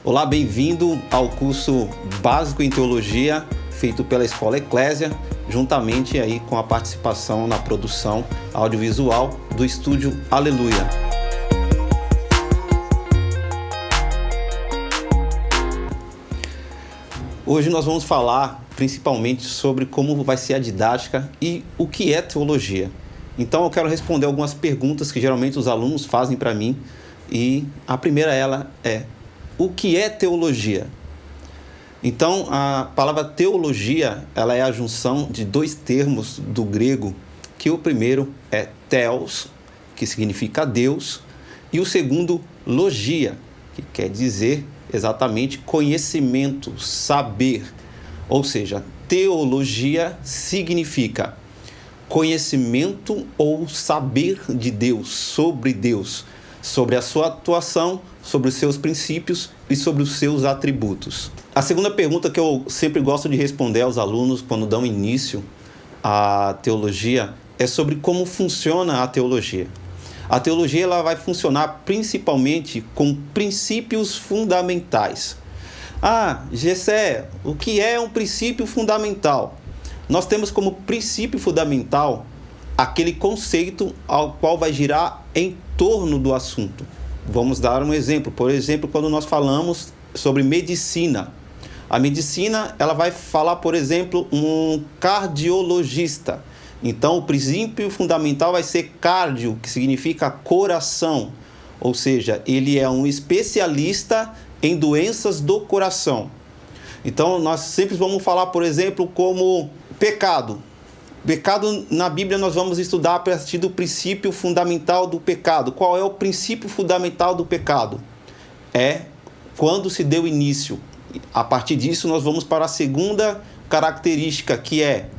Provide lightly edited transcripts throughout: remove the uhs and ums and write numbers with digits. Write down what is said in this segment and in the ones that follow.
Olá, bem-vindo ao curso Básico em Teologia, feito pela Escola Eclésia, juntamente aí com a participação na produção audiovisual do Estúdio Aleluia. Hoje nós vamos falar principalmente sobre como vai ser a didática e o que é teologia. Então eu quero responder algumas perguntas que geralmente os alunos fazem para mim, e a primeira é: o que é teologia? Então, a palavra teologia, ela é a junção de dois termos do grego, que o primeiro é theos, que significa Deus, e o segundo, logia, que quer dizer exatamente conhecimento, saber. Ou seja, teologia significa conhecimento ou saber de Deus, sobre a sua atuação, sobre os seus princípios e sobre os seus atributos. A segunda pergunta que eu sempre gosto de responder aos alunos quando dão início à teologia é sobre como funciona a teologia. A teologia ela vai funcionar principalmente com princípios fundamentais. Gessé, o que é um princípio fundamental? Nós temos como princípio fundamental aquele conceito ao qual vai girar em torno do assunto. Vamos dar um exemplo. Por exemplo, quando nós falamos sobre medicina. A medicina, ela vai falar, por exemplo, um cardiologista. Então, o princípio fundamental vai ser cardio, que significa coração. Ou seja, ele é um especialista em doenças do coração. Então, nós sempre vamos falar, por exemplo, como pecado. Pecado, na Bíblia, nós vamos estudar a partir do princípio fundamental do pecado. Qual é o princípio fundamental do pecado? É quando se deu início. A partir disso, nós vamos para a segunda característica, que é: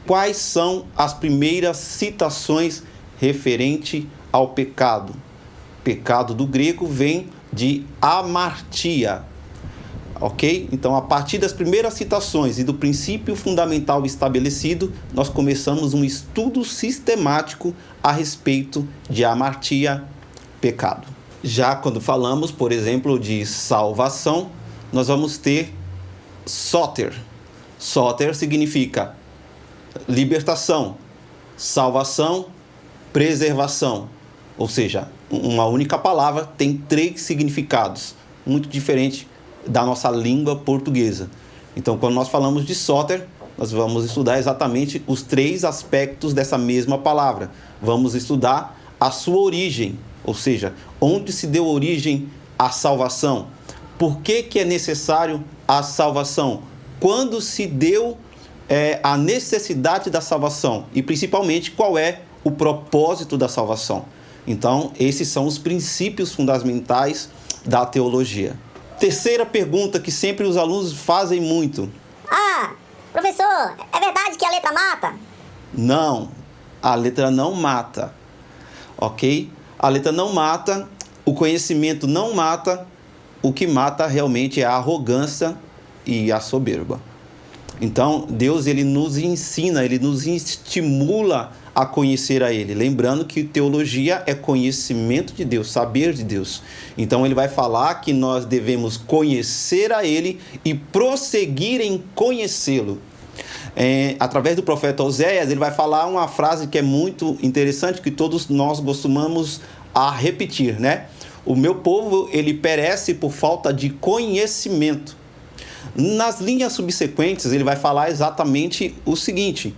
quais são as primeiras citações referente ao pecado? Pecado do grego vem de amartia. Ok? Então, a partir das primeiras citações e do princípio fundamental estabelecido, nós começamos um estudo sistemático a respeito de amartia, pecado. Já quando falamos, por exemplo, de salvação, nós vamos ter soter. Soter significa libertação, salvação, preservação. Ou seja, uma única palavra tem três significados, muito diferente da nossa língua portuguesa. Então, quando nós falamos de soter, nós vamos estudar exatamente os três aspectos dessa mesma palavra. Vamos estudar a sua origem, ou seja, onde se deu origem à salvação. Por que é necessário a salvação? Quando se deu a necessidade da salvação? E, principalmente, qual é o propósito da salvação? Então, esses são os princípios fundamentais da teologia. Terceira pergunta que sempre os alunos fazem muito. Professor, é verdade que a letra mata? Não, a letra não mata, ok? A letra não mata, o conhecimento não mata, o que mata realmente é a arrogância e a soberba. Então, Deus ele nos ensina, ele nos estimula a conhecer a Ele. Lembrando que teologia é conhecimento de Deus, saber de Deus. Então, ele vai falar que nós devemos conhecer a Ele e prosseguir em conhecê-lo. Através do profeta Oséias, ele vai falar uma frase que é muito interessante, que todos nós costumamos a repetir, né? O meu povo, ele perece por falta de conhecimento. Nas linhas subsequentes, ele vai falar exatamente o seguinte: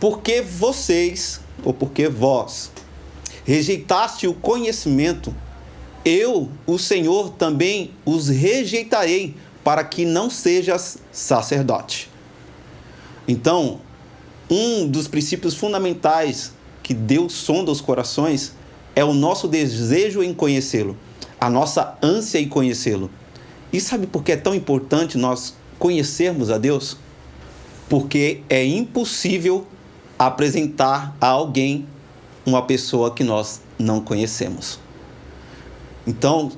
porque vocês, ou porque vós, rejeitaste o conhecimento, eu, o Senhor, também os rejeitarei, para que não sejas sacerdote. Então, um dos princípios fundamentais que Deus sonda os corações é o nosso desejo em conhecê-lo, a nossa ânsia em conhecê-lo. E sabe por que é tão importante nós conhecermos a Deus? Porque é impossível apresentar a alguém uma pessoa que nós não conhecemos. Então,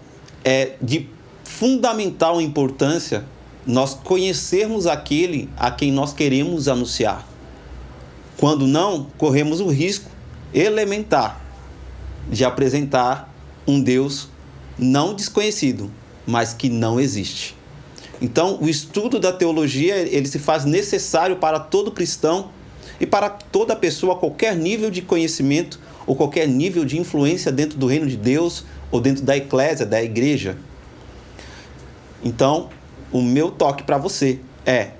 é de fundamental importância nós conhecermos aquele a quem nós queremos anunciar. Quando não, corremos o risco elementar de apresentar um Deus não desconhecido, mas que não existe. Então, o estudo da teologia, ele se faz necessário para todo cristão e para toda pessoa a qualquer nível de conhecimento ou qualquer nível de influência dentro do reino de Deus ou dentro da eclésia, da igreja. Então, o meu toque para você é: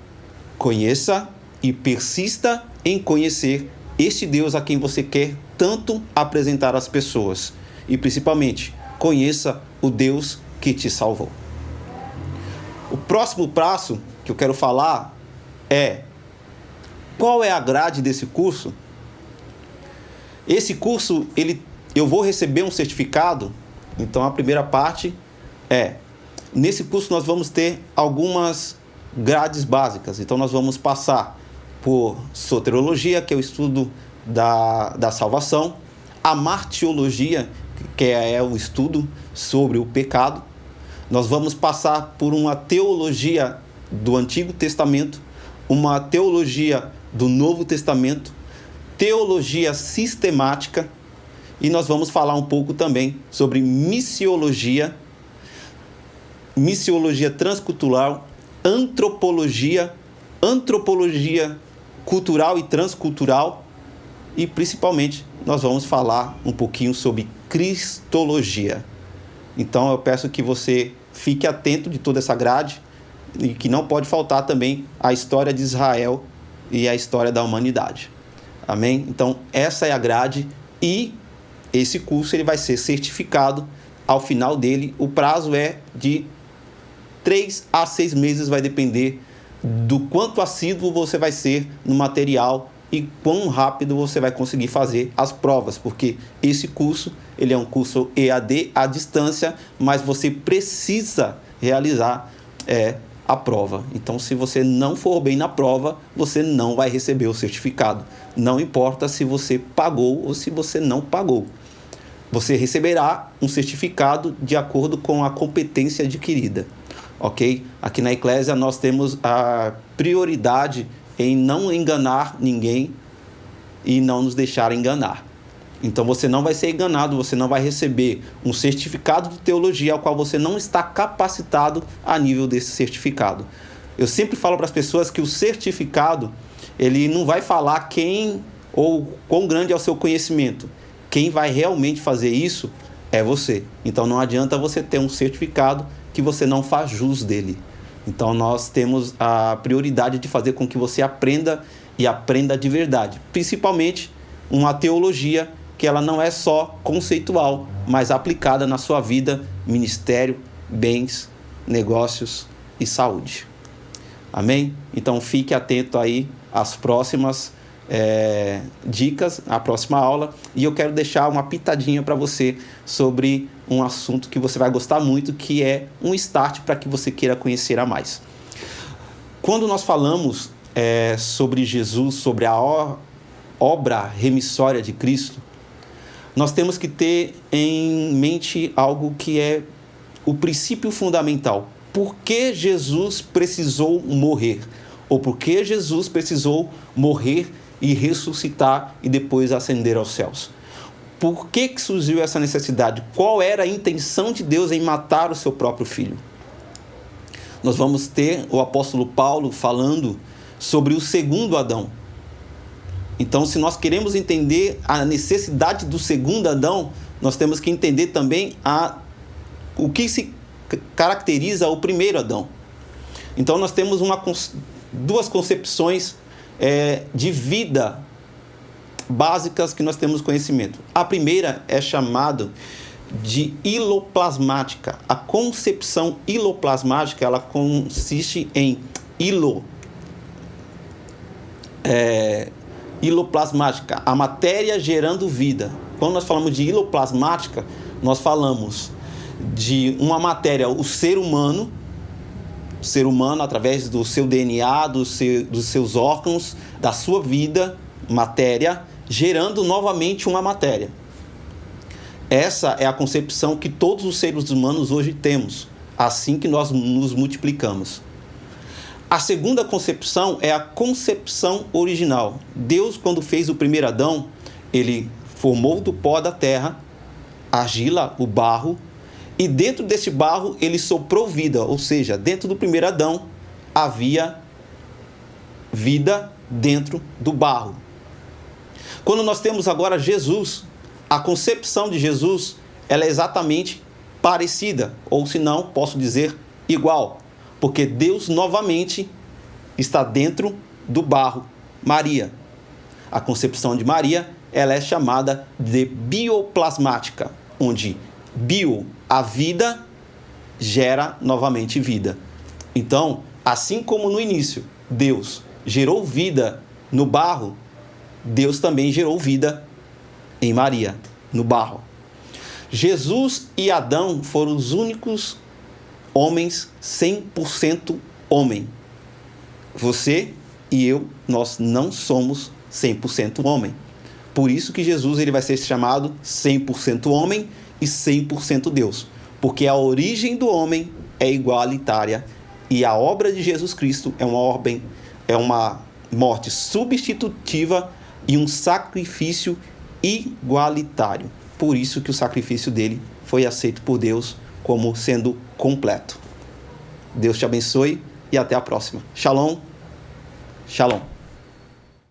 conheça e persista em conhecer este Deus a quem você quer tanto apresentar às pessoas. E principalmente, conheça o Deus que te salvou. O próximo passo que eu quero falar é: qual é a grade desse curso? Esse curso, eu vou receber um certificado. Então, a primeira parte é: nesse curso nós vamos ter algumas grades básicas. Então, nós vamos passar por soteriologia, que é o estudo da salvação, a martiologia, que é o estudo sobre o pecado. Nós vamos passar por uma teologia do Antigo Testamento, uma teologia do Novo Testamento, teologia sistemática, e nós vamos falar um pouco também sobre missiologia transcultural, antropologia cultural e transcultural, e principalmente nós vamos falar um pouquinho sobre cristologia. Então eu peço que você fique atento de toda essa grade e que não pode faltar também a história de Israel e a história da humanidade. Amém? Então essa é a grade e esse curso ele vai ser certificado ao final dele. O prazo é de 3 a 6 meses, vai depender do quanto assíduo você vai ser no material e quão rápido você vai conseguir fazer as provas, porque esse curso ele é um curso EAD à distância, mas você precisa realizar a prova. Então, se você não for bem na prova, você não vai receber o certificado. Não importa se você pagou ou se você não pagou. Você receberá um certificado de acordo com a competência adquirida. Ok? Aqui na Eclésia nós temos a prioridade em não enganar ninguém e não nos deixar enganar. Então você não vai ser enganado, você não vai receber um certificado de teologia ao qual você não está capacitado a nível desse certificado. Eu sempre falo para as pessoas que o certificado, ele não vai falar quem ou quão grande é o seu conhecimento. Quem vai realmente fazer isso é você. Então não adianta você ter um certificado que você não faz jus dele. Então nós temos a prioridade de fazer com que você aprenda e aprenda de verdade. Principalmente uma teologia que ela não é só conceitual, mas aplicada na sua vida, ministério, bens, negócios e saúde. Amém? Então fique atento aí às próximas dicas, à próxima aula. E eu quero deixar uma pitadinha para você sobre um assunto que você vai gostar muito, que é um start para que você queira conhecer a mais. Quando nós falamos sobre Jesus, sobre a obra remissória de Cristo, nós temos que ter em mente algo que é o princípio fundamental. Por que Jesus precisou morrer? Ou por que Jesus precisou morrer e ressuscitar e depois ascender aos céus? Por que surgiu essa necessidade? Qual era a intenção de Deus em matar o seu próprio filho? Nós vamos ter o apóstolo Paulo falando sobre o segundo Adão. Então, se nós queremos entender a necessidade do segundo Adão, nós temos que entender também o que se caracteriza o primeiro Adão. Então, nós temos duas concepções de vida básicas que nós temos conhecimento. A primeira é chamada de hiloplasmática. A concepção hiloplasmática, ela consiste em hiloplasmática, a matéria gerando vida. Quando nós falamos de hiloplasmática, nós falamos de uma matéria, o ser humano através do seu DNA, dos seus órgãos, da sua vida, matéria, gerando novamente uma matéria. Essa é a concepção que todos os seres humanos hoje temos, assim que nós nos multiplicamos. A segunda concepção é a concepção original. Deus, quando fez o primeiro Adão, ele formou do pó da terra, argila, o barro, E dentro desse barro ele soprou vida, ou seja, dentro do primeiro Adão havia vida dentro do barro. Quando nós temos agora Jesus, a concepção de Jesus, ela é exatamente parecida, ou se não, posso dizer igual, porque Deus novamente está dentro do barro, Maria. A concepção de Maria, ela é chamada de bioplasmática, onde bio, a vida, gera novamente vida. Então, assim como no início, Deus gerou vida no barro, Deus também gerou vida em Maria, no barro. Jesus e Adão foram os únicos homens 100% homem. Você e eu, nós não somos 100% homem. Por isso que Jesus ele vai ser chamado 100% homem e 100% Deus. Porque a origem do homem é igualitária e a obra de Jesus Cristo é uma morte substitutiva e um sacrifício igualitário. Por isso que o sacrifício dele foi aceito por Deus como sendo completo. Deus te abençoe e até a próxima. Shalom. Shalom.